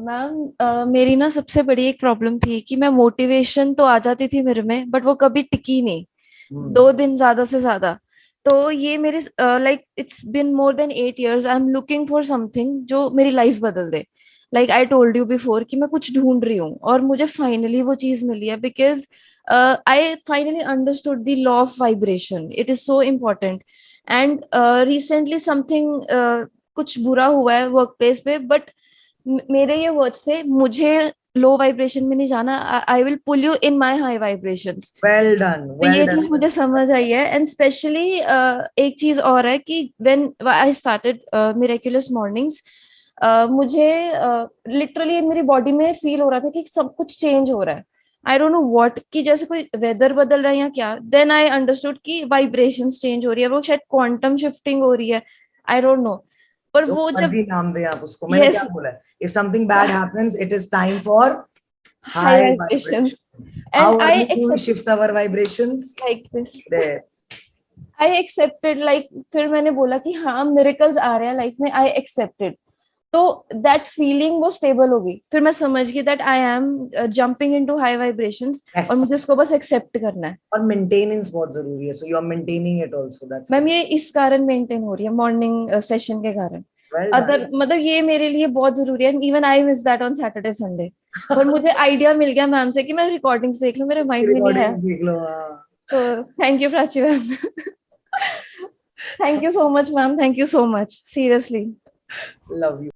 Ma'am मेरी ना सबसे बड़ी एक प्रॉब्लम थी कि मैं मोटिवेशन तो आ जाती थी मेरे में, बट वो कभी टिकी नहीं। हम्म। 2 दिन ज्यादा से ज्यादा। तो ये मेरे like it's been more than 8 years I am looking for something जो मेरी लाइफ बदल दे। Like I told you before कि मैं कुछ ढूंढ रही हूँ और मुझे फाइनली वो चीज मिली है, because I finally understood the law of vibration, it is so important. And recently something कुछ बुरा हुआ है वर्क प्लेस पे, बट मेरे ये वर्ड्स थे, मुझे लो वाइब्रेशन में नहीं जाना, I will pull you in my high vibrations. Well done, तो वेल ये डन। चीज मुझे समझ आई है। एंड स्पेशली एक चीज और है कि when I started miraculous mornings, मुझे लिटरली मेरी बॉडी में फील हो रहा था कि सब कुछ चेंज हो रहा है। आई डोंट नो व्हाट, कि जैसे कोई वेदर बदल रहा है या क्या। देन आई अंडरस्टूड कि वाइब्रेशंस चेंज हो रही है, वो शायद क्वांटम शिफ्टिंग हो रही है। I don't know. पर जो वो जब, मर्जी नाम दे आप उसको, मैंने क्या यस, बोला है, if something bad happens it is time for high high vibrations. Vibration. And how I early do we accept shift our vibrations? Like this. Yes. I accepted, like फिर मैंने बोला कि हाँ मिरेकल्स आ रहे हैं लाइफ में, आई एक्सेप्टेड। तो that feeling वो स्टेबल हो गई, फिर मैं समझ गई that I am jumping into high vibrations, और Yes. मुझे उसको बस एक्सेप्ट करना है। और मेंटेनेंस बहुत जरूरी है, so you are maintaining it also, that's the ma'am ये इस कारण मेंटेन हो रही है, मॉर्निंग सेशन के कारण। Well done. अदर मतलब ये मेरे लिए बहुत जरूरी है, even I miss that on Saturday Sunday. पर मुझे आइडिया मिल गया मैम से कि मैं रिकॉर्डिंग्स देख लूं, मेरे माइंड में नहीं आया। रिकॉर्डिंग्स देख लो, हाँ। तो thank you Prachi ma'am. Thank you so much ma'am, thank you so much seriously. Love you.